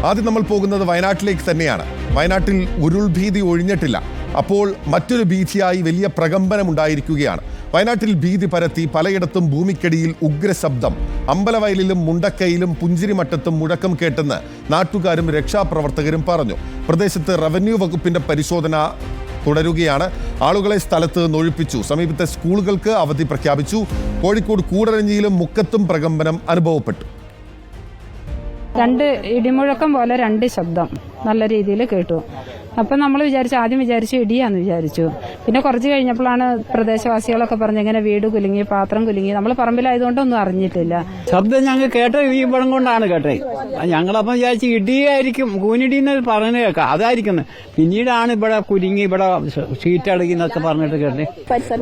ആദ്യം നമ്മൾ പോകുന്നത് വയനാട്ടിലേക്ക് തന്നെയാണ്. വയനാട്ടിൽ ഉരുൾഭീതി ഒഴിഞ്ഞിട്ടില്ല. അപ്പോൾ മറ്റൊരു ഭീതിയായി വലിയ പ്രകമ്പനം ഉണ്ടായിരിക്കുകയാണ്. വയനാട്ടിൽ ഭീതി പരത്തി പലയിടത്തും ഭൂമിക്കടിയിൽ ഉഗ്രശബ്ദം. അമ്പലവയലിലും മുണ്ടക്കയിലും പുഞ്ചിരിമട്ടത്തും മുഴക്കം കേട്ടെന്ന് നാട്ടുകാരും രക്ഷാപ്രവർത്തകരും പറഞ്ഞു. പ്രദേശത്ത് റവന്യൂ വകുപ്പിന്റെ പരിശോധന തുടരുകയാണ്. ആളുകളെ സ്ഥലത്ത് നിന്ന് ഒഴിപ്പിച്ചു. സമീപത്തെ സ്കൂളുകൾക്ക് അവധി പ്രഖ്യാപിച്ചു. കോഴിക്കോട് കൂടരഞ്ഞിയിലും മുക്കത്തും പ്രകമ്പനം അനുഭവപ്പെട്ടു. രണ്ട് ഇടിമുഴക്കം പോലെ രണ്ട് ശബ്ദം നല്ല രീതിയിൽ കേട്ടു. അപ്പം നമ്മൾ ആദ്യം വിചാരിച്ചു ഇടിയാന്ന് വിചാരിച്ചു. പിന്നെ കുറച്ച് കഴിഞ്ഞപ്പോഴാണ് പ്രദേശവാസികളൊക്കെ പറഞ്ഞ് ഇങ്ങനെ വീട് കുലുങ്ങി, പാത്രം കുലുങ്ങി. നമ്മൾ പറമ്പിലായതുകൊണ്ടൊന്നും അറിഞ്ഞിട്ടില്ല. ശബ്ദം ഞങ്ങൾ കേട്ടത് ഈ പടം കൊണ്ടാണ് കേട്ടത്. ഞങ്ങളപ്പം വിചാരിച്ചു ഇടിയായിരിക്കും, കൂനിടിന്ന് പറഞ്ഞു കേൾക്കാം, അതായിരിക്കുന്നത്. പിന്നീടാണ് ഇവിടെ കുലുങ്ങി, ഇവിടെ ഷീറ്റടങ്ങി എന്നൊക്കെ പറഞ്ഞിട്ട് കേട്ടെ.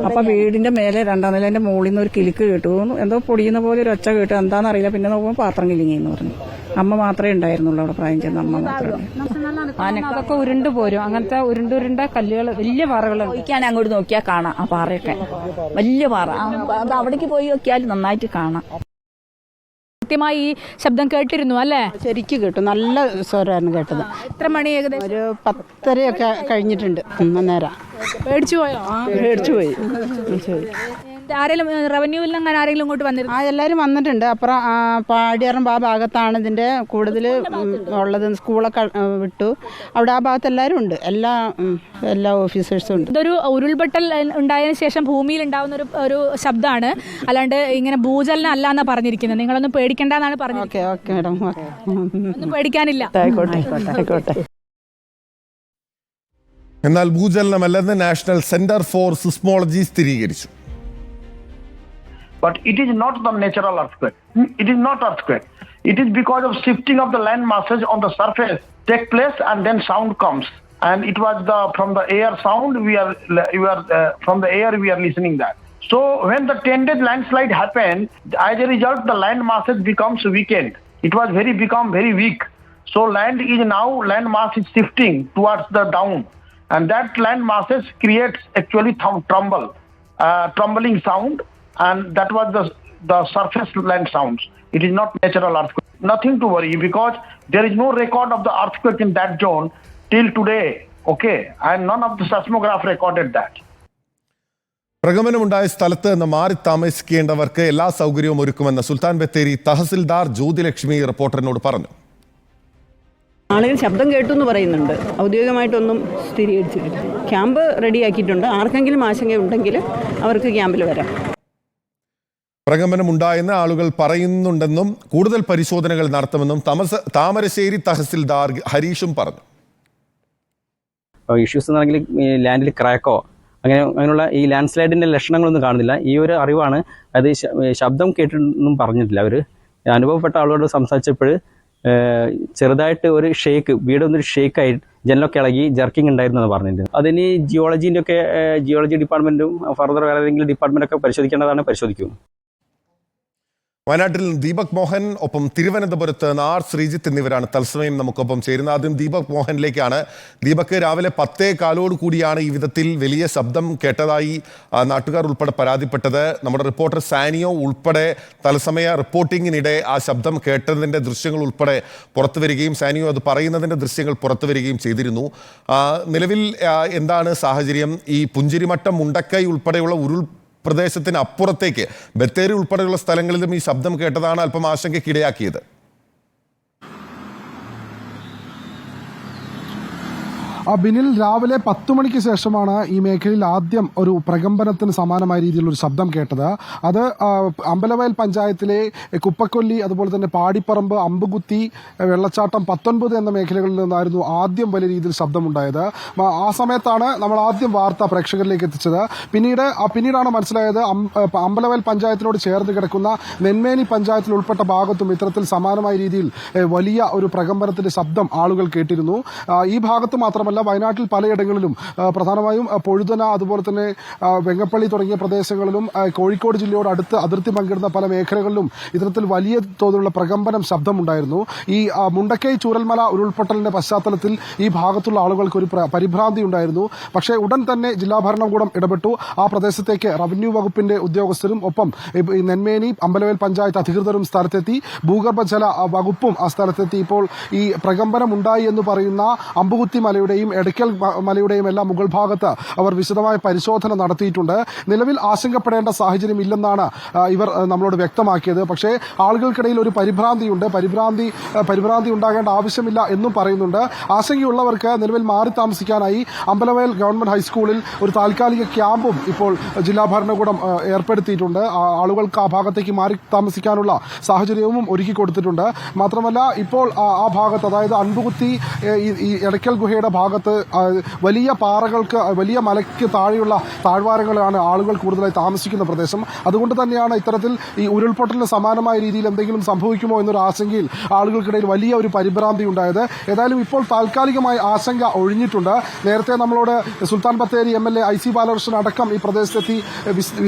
അപ്പൊ വീടിന്റെ മേലെ രണ്ടാം നിലന്റെ മുകളിൽ നിന്ന് ഒരു കിലുക്ക് കേട്ടു. എന്തോ പൊടിയുന്ന പോലെ ഒരു ഒച്ച കേട്ടു. എന്താണെന്നറിയില്ല. പിന്നെ നോക്കുമ്പോൾ പാത്രം കിലുങ്ങി എന്ന് പറഞ്ഞു. അമ്മ മാത്രമേ ഉണ്ടായിരുന്നുള്ളൂ അവിടെ, പ്രായം ചെന്ന അമ്മ മാത്രമേ. അതൊക്കെ ഉരുണ്ടു പോരും. അങ്ങനത്തെ ഉരുണ്ട കല്ലുകൾ, വലിയ പാറകൾ. നോക്കിയാൽ അങ്ങോട്ട് നോക്കിയാൽ കാണാം ആ പാറയൊക്കെ, വലിയ പാറ. അത് അവിടേക്ക് പോയി നോക്കിയാൽ നന്നായിട്ട് കാണാം. കൃത്യമായി ഈ ശബ്ദം കേട്ടിരുന്നു അല്ലേ? ശരിക്കും കേട്ടു. നല്ല സ്വരമായിരുന്നു കേട്ടത്. എത്ര മണി? ഏകദേശം ഒരു 10:30 കഴിഞ്ഞിട്ടുണ്ട്. നേരം പേടിച്ചു പോയോ? പേടിച്ചു പോയി. ആരെങ്കിലും റവന്യൂവിൽ അങ്ങനെ ആരെങ്കിലും ഇങ്ങോട്ട് വന്നിരുന്നു? എല്ലാവരും വന്നിട്ടുണ്ട്. അപ്പുറം പാടിയറമ്പ് ആ ഭാഗത്താണ് ഇതിന്റെ കൂടുതൽ ഉള്ളത്. സ്കൂളൊക്കെ വിട്ടു. അവിടെ ആ ഭാഗത്ത് എല്ലാവരും ഉണ്ട്. എല്ലാ ഓഫീസേഴ്സും ഉണ്ട്. ഇതൊരു ഉരുൾപൊട്ടൽ ഉണ്ടായതിനു ശേഷം ഭൂമിയിൽ ഉണ്ടാവുന്ന ഒരു ശബ്ദമാണ്, അല്ലാണ്ട് ഇങ്ങനെ ഭൂചലനം അല്ല എന്നാ പറഞ്ഞിരിക്കുന്നത്. നിങ്ങളൊന്നും പേടിക്കേണ്ടെന്നാണ് പറഞ്ഞത്. ഓക്കെ മാഡം, ഒന്നും പേടിക്കാനില്ല. ആയിക്കോട്ടെ. എന്നാൽ ഭൂചലനമല്ലെന്ന് നാഷണൽ സെന്റർ ഫോർ സിസ്മോളജി സ്ഥിരീകരിച്ചു. But it is not the natural earthquake. It is not earthquake. It is because of shifting of the land masses on the surface take place, and then sound comes. And it was from the air sound from the air we are listening that. So when the 10-day landslide happened, as a result the land masses becomes weakened. It was become very weak. So land mass is shifting towards the down, and that land masses creates actually trembling sound. And that was the surface land sounds. It is not natural earthquake. Nothing to worry, because there is no record of the earthquake in that zone till today. Okay, and none of the seismograph recorded that. പ്രകമ്പനമുണ്ടായ സ്ഥലത്ത് നിന്ന് മാറി താമസിക്കേണ്ടവർക്ക് എല്ലാ സൗകര്യവും ഒരുക്കുമെന്ന് സുൽത്താൻ ബത്തേരി തഹസിൽദാർ ജ്യോതിലക്ഷ്മി റിപ്പോർട്ടറിനോട് പറഞ്ഞു. ആളുകൾ ശബ്ദം കേട്ടു എന്ന് പറയുന്നുണ്ട്. ഔദ്യോഗികമായിട്ടൊന്നും സ്ഥിരീകരിച്ചിട്ടില്ല. ക്യാമ്പ് റെഡിയാക്കിയിട്ടുണ്ട്. ആർക്കെങ്കിലും ആശങ്കയുണ്ടെങ്കിൽ അവർക്ക് ക്യാമ്പിൽ വരാം. പ്രകമ്പനമുണ്ടായെന്ന് ആളുകൾ പറയുന്നുണ്ടെന്നും കൂടുതൽ പരിശോധനകൾ നടത്തുമെന്നും താമരശ്ശേരി തഹസിൽദാർ ഹരീഷും പറഞ്ഞു. ഇഷ്യൂസ് എന്നാണെങ്കിൽ ലാൻഡിൽ ക്രാക്കോ അങ്ങനെയുള്ള ഈ ലാൻഡ് സ്ലൈഡിൻ്റെ ലക്ഷണങ്ങളൊന്നും കാണുന്നില്ല. ഈ ഒരു അറിവാണ്. അത് ശബ്ദം കേട്ടിട്ടൊന്നും പറഞ്ഞിട്ടില്ല. അവർ അനുഭവപ്പെട്ട ആളുകളോട് സംസാരിച്ചപ്പോൾ ചെറുതായിട്ട് ഒരു ഷേക്ക്, വീടൊന്നൊരു ഷേക്കായി ജനലൊക്കെ ഇളകി ജർക്കിങ് ഉണ്ടായിരുന്നു എന്ന് പറഞ്ഞിട്ടുണ്ട്. അതിന് ജിയോളജി ഡിപ്പാർട്ട്മെൻറ്റും ഫർദർ വേറെ ഏതെങ്കിലും ഡിപ്പാർട്ട്മെൻറ്റൊക്കെ പരിശോധിക്കേണ്ടതാണ്, പരിശോധിക്കും. വയനാട്ടിൽ ദീപക് മോഹൻ, ഒപ്പം തിരുവനന്തപുരത്ത് ആർ ശ്രീജിത്ത് എന്നിവരാണ് തത്സമയം നമുക്കൊപ്പം ചേരുന്നത്. ആദ്യം ദീപക് മോഹനിലേക്കാണ്. ദീപക്, രാവിലെ 10:15 കൂടിയാണ് ഈ വിധത്തിൽ വലിയ ശബ്ദം കേട്ടതായി നാട്ടുകാർ ഉൾപ്പെടെ പരാതിപ്പെട്ടത്. നമ്മുടെ റിപ്പോർട്ടർ സാനിയോ ഉൾപ്പെടെ തത്സമയ റിപ്പോർട്ടിങ്ങിനിടെ ആ ശബ്ദം കേട്ടതിൻ്റെ ദൃശ്യങ്ങൾ ഉൾപ്പെടെ പുറത്തു വരികയും സാനിയോ അത് പറയുന്നതിൻ്റെ ദൃശ്യങ്ങൾ പുറത്തു വരികയും ചെയ്തിരുന്നു. നിലവിൽ എന്താണ് സാഹചര്യം? ഈ പുഞ്ചിരിമട്ടം, മുണ്ടക്കൈ ഉൾപ്പെടെയുള്ള ഉരുൾ പ്രദേശത്തിന് അപ്പുറത്തേക്ക് ബത്തേരി ഉൾപ്പെടെയുള്ള സ്ഥലങ്ങളിലും ഈ ശബ്ദം കേട്ടതാണ് അല്പം ആശങ്കയ്ക്കിടയാക്കിയത്. ബിനിൽ, രാവിലെ 10 മണിക്ക് ശേഷമാണ് ഈ മേഖലയിൽ ആദ്യം ഒരു പ്രകമ്പനത്തിന് സമാനമായ രീതിയിലുള്ള ഒരു ശബ്ദം കേട്ടത്. അത് അമ്പലവയൽ പഞ്ചായത്തിലെ കുപ്പക്കൊല്ലി, അതുപോലെ തന്നെ പാടിപ്പറമ്പ്, അമ്പുകുത്തി, വെള്ളച്ചാട്ടം 19 എന്ന മേഖലകളിൽ നിന്നായിരുന്നു ആദ്യം വലിയ രീതിയിൽ ശബ്ദമുണ്ടായത്. ആ സമയത്താണ് നമ്മൾ ആദ്യം വാർത്ത പ്രേക്ഷകരിലേക്ക് എത്തിച്ചത്. പിന്നീടാണ് മനസ്സിലായത് അമ്പലവയൽ പഞ്ചായത്തിനോട് ചേർന്ന് കിടക്കുന്ന നെന്മേനി പഞ്ചായത്തിൽ ഉൾപ്പെട്ട ഭാഗത്തും ഇത്തരത്തിൽ സമാനമായ രീതിയിൽ വലിയ ഒരു പ്രകമ്പനത്തിന്റെ ശബ്ദം ആളുകൾ കേട്ടിരുന്നു. ഈ ഭാഗത്ത് മാത്രമല്ല, മാത്രമല്ല വയനാട്ടിൽ പലയിടങ്ങളിലും പ്രധാനമായും പൊഴുതന അതുപോലെ തന്നെ വെങ്ങപ്പള്ളി തുടങ്ങിയ പ്രദേശങ്ങളിലും കോഴിക്കോട് ജില്ലയോട് അടുത്ത് അതിർത്തി പങ്കിടുന്ന പല മേഖലകളിലും ഇത്തരത്തിൽ വലിയ തോതിലുള്ള പ്രകമ്പനം ശബ്ദമുണ്ടായിരുന്നു. ഈ മുണ്ടക്കൈ ചൂരൽമല ഉരുൾപൊട്ടലിന്റെ പശ്ചാത്തലത്തിൽ ഈ ഭാഗത്തുള്ള ആളുകൾക്ക് ഒരു പരിഭ്രാന്തി ഉണ്ടായിരുന്നു. പക്ഷേ ഉടൻ തന്നെ ജില്ലാ ഭരണകൂടം ഇടപെട്ടു. ആ പ്രദേശത്തേക്ക് റവന്യൂ വകുപ്പിന്റെ ഉദ്യോഗസ്ഥരും ഒപ്പം നെന്മേനി അമ്പലവയൽ പഞ്ചായത്ത് അധികൃതരും സ്ഥലത്തെത്തി. ഭൂഗർഭജല വകുപ്പും ആ സ്ഥലത്തെത്തി. ഇപ്പോൾ ഈ പ്രകമ്പനം ഉണ്ടായി എന്ന് പറയുന്ന അമ്പുകുത്തി മലയുടെയും എടയ്ക്കൽ മലയുടെയും എല്ലാം മുകൾ ഭാഗത്ത് അവർ വിശദമായ പരിശോധന നടത്തിയിട്ടുണ്ട്. നിലവിൽ ആശങ്കപ്പെടേണ്ട സാഹചര്യം ഇല്ലെന്നാണ് ഇവർ നമ്മളോട് വ്യക്തമാക്കിയത്. പക്ഷേ ആളുകൾക്കിടയിൽ ഒരു പരിഭ്രാന്തിയുണ്ട്. പരിഭ്രാന്തി ഉണ്ടാകേണ്ട ആവശ്യമില്ല എന്നും പറയുന്നുണ്ട്. ആശങ്കയുള്ളവർക്ക് നിലവിൽ മാറി താമസിക്കാനായി അമ്പലവയൽ ഗവൺമെന്റ് ഹൈസ്കൂളിൽ ഒരു താൽക്കാലിക ക്യാമ്പും ഇപ്പോൾ ജില്ലാ ഭരണകൂടം ഏർപ്പെടുത്തിയിട്ടുണ്ട്. ആളുകൾക്ക് ആ ഭാഗത്തേക്ക് മാറി താമസിക്കാനുള്ള സാഹചര്യവും ഒരുക്കി കൊടുത്തിട്ടുണ്ട്. മാത്രമല്ല ഇപ്പോൾ ആ ഭാഗത്ത്, അതായത് അൻപുകുത്തി ഈ എടയ്ക്കൽ ഗുഹയുടെ ഭാഗത്ത് വലിയ പാറകൾക്ക്, വലിയ മലയ്ക്ക് താഴെയുള്ള താഴ്വാരങ്ങളാണ് ആളുകൾ കൂടുതലായി താമസിക്കുന്ന പ്രദേശം. അതുകൊണ്ട് തന്നെയാണ് ഇത്തരത്തിൽ ഈ ഉരുൾപൊട്ടലിന് സമാനമായ രീതിയിൽ എന്തെങ്കിലും സംഭവിക്കുമോ എന്നൊരു ആശങ്കയിൽ ആളുകൾക്കിടയിൽ വലിയ ഒരു പരിഭ്രാന്തി ഉണ്ടായത്. ഏതായാലും ഇപ്പോൾ താൽക്കാലികമായി ആശങ്ക ഒഴിഞ്ഞിട്ടുണ്ട്. നേരത്തെ നമ്മളോട് സുൽത്താൻ ബത്തേരി MLA IC ബാലകൃഷ്ണൻ അടക്കം ഈ പ്രദേശത്തെത്തി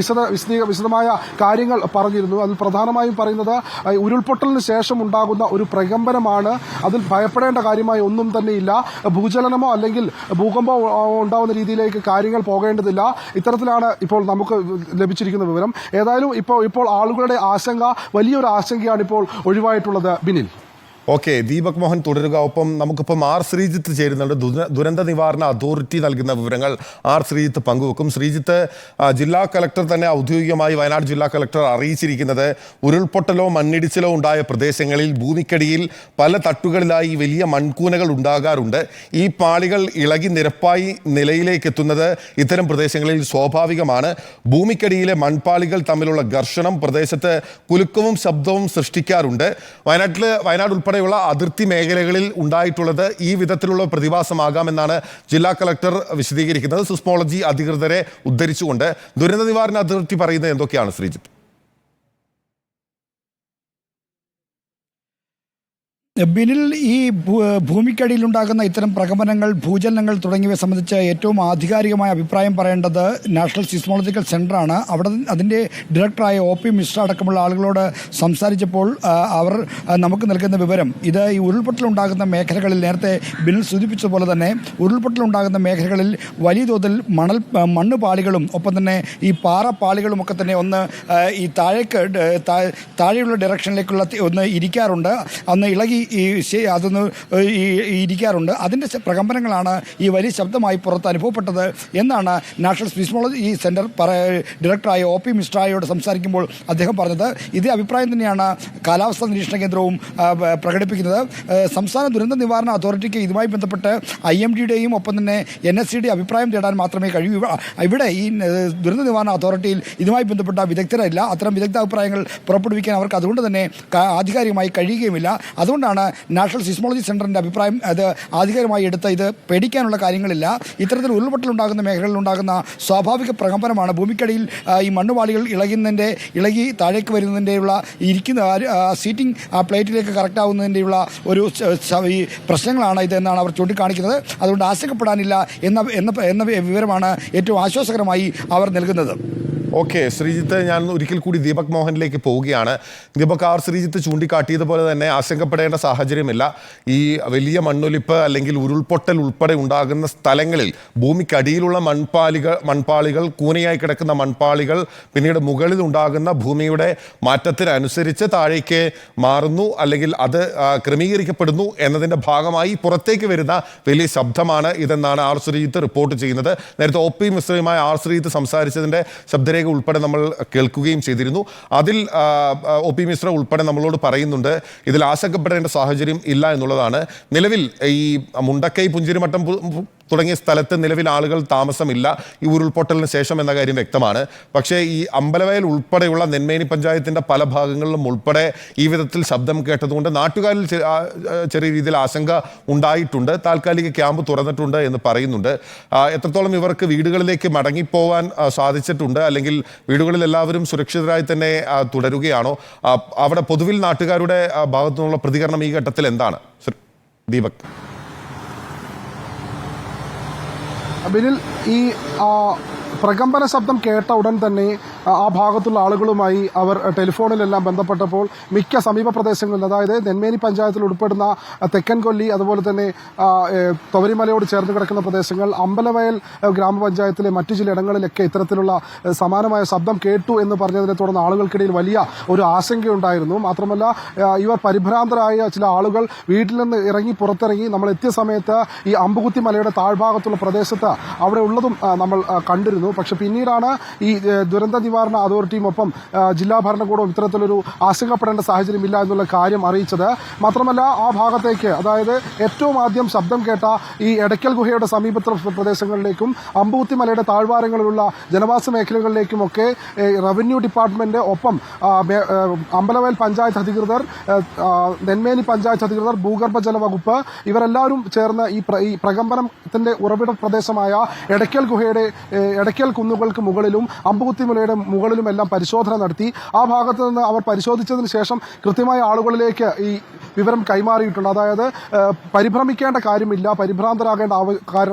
വിശദമായ കാര്യങ്ങൾ പറഞ്ഞിരുന്നു. അതിൽ പ്രധാനമായും പറയുന്നത് ഉരുൾപൊട്ടലിന് ശേഷം ഉണ്ടാകുന്ന ഒരു പ്രകമ്പനമാണ്. അതിൽ ഭയപ്പെടേണ്ട കാര്യമായി ഒന്നും തന്നെയില്ല. ഭൂചലനമോ അല്ലെങ്കിൽ ഭൂകമ്പമോ ഉണ്ടാവുന്ന രീതിയിലേക്ക് കാര്യങ്ങൾ പോകേണ്ടതില്ല. ഇത്തരത്തിലാണ് ഇപ്പോൾ നമുക്ക് ലഭിച്ചിരിക്കുന്ന വിവരം. ഏതായാലും ഇപ്പോൾ ആളുകളുടെ ആശങ്ക വലിയൊരു ആശങ്കയാണ് ഇപ്പോൾ ഒഴിവായിട്ടുള്ളത്. ബിനിൽ. ഓക്കെ, ദീപക് മോഹൻ തുടരുക. ഒപ്പം നമുക്കിപ്പം ആർ ശ്രീജിത്ത് ചേരുന്നുണ്ട്. ദുരന്ത നിവാരണ അതോറിറ്റി നൽകുന്ന വിവരങ്ങൾ ആർ ശ്രീജിത്ത് പങ്കുവെക്കും. ശ്രീജിത്ത്, ജില്ലാ കളക്ടർ തന്നെ ഔദ്യോഗികമായി വയനാട് ജില്ലാ കളക്ടർ അറിയിച്ചിരിക്കുന്നത് ഉരുൾപൊട്ടലോ മണ്ണിടിച്ചിലോ ഉണ്ടായ പ്രദേശങ്ങളിൽ ഭൂമിക്കടിയിൽ പല തട്ടുകളിലായി വലിയ മൺകൂനകൾ ഉണ്ടാകാറുണ്ട്. ഈ പാളികൾ ഇളകി നിരപ്പായി നിലയിലേക്ക് എത്തുന്നത് ഇത്തരം പ്രദേശങ്ങളിൽ സ്വാഭാവികമാണ്. ഭൂമിക്കടിയിലെ മൺപാളികൾ തമ്മിലുള്ള ഘർഷണം പ്രദേശത്ത് കുലുക്കവും ശബ്ദവും സൃഷ്ടിക്കാറുണ്ട്. വയനാട് ഉൾപ്പെടെയുള്ള അതിർത്തി മേഖലകളിൽ ഉണ്ടായിട്ടുള്ളത് ഈ വിധത്തിലുള്ള പ്രതിഭാസമാകാമെന്നാണ് ജില്ലാ കളക്ടർ വിശദീകരിക്കുന്നത്, സിസ്മോളജി അധികൃതരെ ഉദ്ധരിച്ചുകൊണ്ട്. ദുരന്ത നിവാരണ അതോറിറ്റി പറയുന്നത് എന്തൊക്കെയാണ് ശ്രീജിത്ത്? ബിനിൽ, ഈ ഭൂമിക്കടിയിലുണ്ടാകുന്ന ഇത്തരം പ്രകമ്പനങ്ങൾ, ഭൂചലനങ്ങൾ തുടങ്ങിയവയെ സംബന്ധിച്ച് ഏറ്റവും ആധികാരികമായ അഭിപ്രായം പറയേണ്ടത് നാഷണൽ സിസ്മോളജിക്കൽ സെൻ്ററാണ്. അവിടെ അതിൻ്റെ ഡയറക്ടറായ OP മിശ്ര അടക്കമുള്ള ആളുകളോട് സംസാരിച്ചപ്പോൾ അവർ നമുക്ക് നൽകുന്ന വിവരം, ഇത് ഈ ഉരുൾപൊട്ടലുണ്ടാകുന്ന മേഖലകളിൽ, നേരത്തെ ബിനിൽ സൂചിപ്പിച്ചതുപോലെ തന്നെ ഉരുൾപൊട്ടലുണ്ടാകുന്ന മേഖലകളിൽ വലിയ തോതിൽ മണ്ണ് പാളികളും ഒപ്പം തന്നെ ഈ പാറ പാളികളും ഒക്കെ തന്നെ ഒന്ന് ഈ താഴെയുള്ള ഡയറക്ഷനിലേക്കുള്ള ഒന്ന് ഇരിക്കാറുണ്ട്, ഒന്ന് ഇളകി അതൊന്ന് ഇരിക്കാറുണ്ട്. അതിൻ്റെ പ്രകമ്പനങ്ങളാണ് ഈ വലിയ ശബ്ദമായി പുറത്ത് അനുഭവപ്പെട്ടത് എന്നാണ് നാഷണൽ സിസ്മോളജി സെൻറ്റർ ഡയറക്ടറായ OP മിശ്രയോട് സംസാരിക്കുമ്പോൾ അദ്ദേഹം പറഞ്ഞത്. ഇതേ അഭിപ്രായം തന്നെയാണ് കാലാവസ്ഥാ നിരീക്ഷണ കേന്ദ്രവും പ്രകടിപ്പിക്കുന്നത്. സംസ്ഥാന ദുരന്ത നിവാരണ അതോറിറ്റിക്ക് ഇതുമായി ബന്ധപ്പെട്ട് IMDയുടെയും ഒപ്പം തന്നെ NSCയുടെയും അഭിപ്രായം തേടാൻ മാത്രമേ കഴിയൂ. ഇവിടെ ഈ ദുരന്ത നിവാരണ അതോറിറ്റിയിൽ ഇതുമായി ബന്ധപ്പെട്ട വിദഗ്ധരല്ല. അത്തരം വിദഗ്ധ അഭിപ്രായങ്ങൾ പുറപ്പെടുവിക്കാൻ അവർക്ക് അതുകൊണ്ട് തന്നെ ആധികാരികമായി കഴിയുകയുമില്ല. അതുകൊണ്ടാണ് നാഷണൽ സിസ്മോളജി സെൻ്ററിൻ്റെ അഭിപ്രായം അത് ആധികാരികമായി എടുത്ത് ഇത് പേടിക്കാനുള്ള കാര്യങ്ങളില്ല. ഇത്തരത്തിൽ ഉരുൾപൊട്ടലുണ്ടാകുന്ന മേഖലകളിൽ ഉണ്ടാകുന്ന സ്വാഭാവിക പ്രകമ്പനമാണ്. ഭൂമിക്കടിയിൽ ഈ മണ്ണുപാളികൾ ഇളകി താഴേക്ക് വരുന്നതിൻ്റെയുള്ള ഇരിക്കുന്ന സീറ്റിംഗ് ആ പ്ലേറ്റിലേക്ക് കറക്റ്റ് ആവുന്നതിൻ്റെയുള്ള ഒരു ഈ പ്രശ്നങ്ങളാണ് ഇതെന്നാണ് അവർ ചൂണ്ടിക്കാണിക്കുന്നത്. അതുകൊണ്ട് ആശങ്കപ്പെടാനില്ല എന്ന വിവരമാണ് ഏറ്റവും ആശ്വാസകരമായി അവർ നൽകുന്നത്. ഓക്കെ ശ്രീജിത്ത്, ഞാൻ ഒരിക്കൽ കൂടി ദീപക് മോഹനിലേക്ക് പോവുകയാണ്. ദീപക്, ആർ ശ്രീജിത്ത് ചൂണ്ടിക്കാട്ടിയതുപോലെ തന്നെ ആശങ്കപ്പെടേണ്ട സാഹചര്യമില്ല. ഈ വലിയ മണ്ണൊലിപ്പ് അല്ലെങ്കിൽ ഉരുൾപൊട്ടൽ ഉൾപ്പെടെ ഉണ്ടാകുന്ന സ്ഥലങ്ങളിൽ ഭൂമിക്കടിയിലുള്ള മൺപാളികൾ കൂനയായി കിടക്കുന്ന മൺപാളികൾ പിന്നീട് മുകളിൽ ഉണ്ടാകുന്ന ഭൂമിയുടെ മാറ്റത്തിനനുസരിച്ച് താഴേക്ക് മാറുന്നു അല്ലെങ്കിൽ അത് ക്രമീകരിക്കപ്പെടുന്നു എന്നതിൻ്റെ ഭാഗമായി പുറത്തേക്ക് വരുന്ന വലിയ ശബ്ദമാണ് ഇതെന്നാണ് ആർ ശ്രീജിത്ത് റിപ്പോർട്ട് ചെയ്യുന്നത്. നേരത്തെ OP മിശ്രയുമായി ആർ ശ്രീജിത്ത് സംസാരിച്ചതിൻ്റെ ശബ്ദരേഖ ഉൾപ്പെടെ നമ്മൾ കേൾക്കുകയും ചെയ്തിരുന്നു. അതിൽ OP മിശ്ര ഉൾപ്പെടെ നമ്മളോട് പറയുന്നുണ്ട് ഇതിൽ ആശങ്കപ്പെടേണ്ട സാഹചര്യം ഇല്ല എന്നുള്ളതാണ്. നിലവിൽ ഈ മുണ്ടക്കൈ, പുഞ്ചിരിമട്ടം തുടങ്ങിയ സ്ഥലത്ത് നിലവിൽ ആളുകൾ താമസമില്ല ഈ ഉരുൾപൊട്ടലിന് ശേഷം എന്ന കാര്യം വ്യക്തമാണ്. പക്ഷേ ഈ അമ്പലവയൽ ഉൾപ്പെടെയുള്ള നെന്മേനി പഞ്ചായത്തിൻ്റെ പല ഭാഗങ്ങളിലും ഉൾപ്പെടെ ഈ വിധത്തിൽ ശബ്ദം കേട്ടതുകൊണ്ട് നാട്ടുകാരിൽ ചെറിയ രീതിയിൽ ആശങ്ക ഉണ്ടായിട്ടുണ്ട്. താൽക്കാലിക ക്യാമ്പ് തുറന്നിട്ടുണ്ട് എന്ന് പറയുന്നുണ്ട്. എത്രത്തോളം ഇവർക്ക് വീടുകളിലേക്ക് മടങ്ങിപ്പോവാൻ സാധിച്ചിട്ടുണ്ട്, അല്ലെങ്കിൽ വീടുകളിൽ എല്ലാവരും സുരക്ഷിതരായി തന്നെ തുടരുകയാണോ? അവിടെ പൊതുവിൽ നാട്ടുകാരുടെ ഭാഗത്തു നിന്നുള്ള പ്രതികരണം ഈ ഘട്ടത്തിൽ എന്താണ്? ദീപക്. ബിനിൽ, ഈ പ്രകമ്പന ശബ്ദം കേട്ട ഉടൻ തന്നെ ആ ഭാഗത്തുള്ള ആളുകളുമായി അവർ ടെലിഫോണിലെല്ലാം ബന്ധപ്പെട്ടപ്പോൾ മിക്ക സമീപ പ്രദേശങ്ങളിൽ, അതായത് നെന്മേനി പഞ്ചായത്തിൽ ഉൾപ്പെടുന്ന തെക്കൻ കൊല്ലി, അതുപോലെ തന്നെ തൊവരിമലയോട് ചേർന്ന് കിടക്കുന്ന പ്രദേശങ്ങൾ, അമ്പലവയൽ ഗ്രാമപഞ്ചായത്തിലെ മറ്റു ചില ഇടങ്ങളിലൊക്കെ ഇത്തരത്തിലുള്ള സമാനമായ ശബ്ദം കേട്ടു എന്ന് പറഞ്ഞതിനെ തുടർന്ന് ആളുകൾക്കിടയിൽ വലിയ ഒരു ആശങ്കയുണ്ടായിരുന്നു. മാത്രമല്ല, ഇവർ പരിഭ്രാന്തരായ ചില ആളുകൾ വീട്ടിൽ നിന്ന് പുറത്തിറങ്ങി നമ്മൾ എത്തിയ സമയത്ത് ഈ അമ്പുകുത്തി മലയുടെ താഴ്ഭാഗത്തുള്ള പ്രദേശത്ത് അവിടെ ഉള്ളതും നമ്മൾ കണ്ടിരുന്നു. പക്ഷെ പിന്നീടാണ് ഈ ദുരന്ത നിവാരണ അതോറിറ്റിയും ഒപ്പം ജില്ലാ ഭരണകൂടവും ഇത്തരത്തിലൊരു ആശങ്കപ്പെടേണ്ട സാഹചര്യമില്ല എന്നുള്ള കാര്യം അറിയിച്ചത്. മാത്രമല്ല, ആ ഭാഗത്തേക്ക്, അതായത് ഏറ്റവും ആദ്യം ശബ്ദം കേട്ട ഈ എടയ്ക്കൽ ഗുഹയുടെ സമീപ പ്രദേശങ്ങളിലേക്കും അമ്പുകുത്തി മലയുടെ താഴ്വാരങ്ങളിലുള്ള ജനവാസ മേഖലകളിലേക്കുമൊക്കെ റവന്യൂ ഡിപ്പാർട്ട്മെന്റ് ഒപ്പം അമ്പലവയൽ പഞ്ചായത്ത് അധികൃതർ, നെന്മേനി പഞ്ചായത്ത് അധികൃതർ, ഭൂഗർഭജല വകുപ്പ് ഇവരെല്ലാവരും ചേർന്ന് ഈ പ്രകമ്പനത്തിന്റെ ഉറവിട പ്രദേശമായ എടയ്ക്കൽ ഗുഹയുടെ എടയ്ക്കൽ കുന്നുകൾക്ക് മുകളിലും അമ്പുകുത്തി മലയുടെ മുകളിലും എല്ലാം പരിശോധന നടത്തി. ആ ഭാഗത്ത് നിന്ന് അവർ പരിശോധിച്ചതിന് ശേഷം കൃത്യമായ ആളുകളിലേക്ക് ഈ വിവരം കൈമാറിയിട്ടുണ്ട്. അതായത് പരിഭ്രമിക്കേണ്ട കാര്യമില്ല, പരിഭ്രാന്തരാകേണ്ട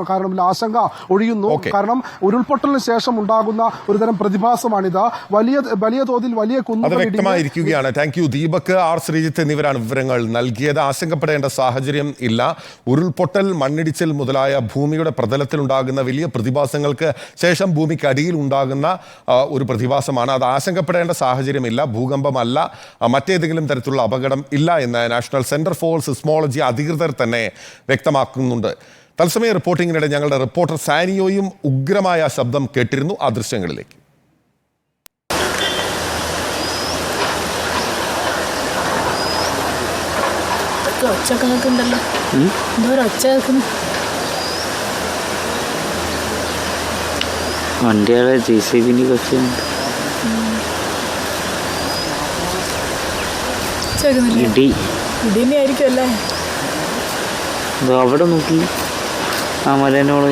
കാരണമില്ല, ആശങ്ക ഒഴിയുന്നു. കാരണം ഉരുൾപൊട്ടലിന് ശേഷം ഉണ്ടാകുന്ന ഒരുതരം പ്രതിഭാസമാണിത്. വലിയ തോതിൽ വലിയ അത് വ്യക്തമായിരിക്കുകയാണ്. Thank you Deepak. R Sreejith എന്നിവരാണ് വിവരങ്ങൾ നൽകിയത്. ആശങ്കപ്പെടേണ്ട സാഹചര്യം ഇല്ല. ഉരുൾപൊട്ടൽ, മണ്ണിടിച്ചിൽ മുതലായ ഭൂമിയുടെ പ്രതലത്തിലുണ്ടാകുന്ന വലിയ പ്രതിഭാസങ്ങൾക്ക് ശേഷം ഭൂമിക്ക് അടിയിൽ ഉണ്ടാകുന്ന ഒരു പ്രതിഭാസമാണ്. അത് ആശങ്കപ്പെടേണ്ട സാഹചര്യമില്ല. ഭൂകമ്പമല്ല, മറ്റേതെങ്കിലും തരത്തിലുള്ള അപകടം ഇല്ല എന്ന് നാഷണൽ സെന്റർ ഫോർ സിസ്മോളജി അധികൃതർ തന്നെ വ്യക്തമാക്കുന്നുണ്ട്. തത്സമയ റിപ്പോർട്ടിങ്ങിനിടെ ഞങ്ങളുടെ റിപ്പോർട്ടർ സാനിയോയും ഉഗ്രമായ ശബ്ദം കേട്ടിരുന്നു. ആ ദൃശ്യങ്ങളിലേക്ക്. വണ്ടികളെ JCB കൊച്ചുണ്ട്. ഇടി ആയിരിക്കും അല്ലേ? അവിടെ നോക്കി ആ മലേനോട്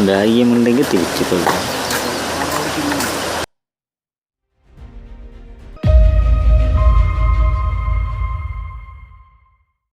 ഭാഗ്യമുണ്ടെങ്കിൽ തിരിച്ചു പോയി.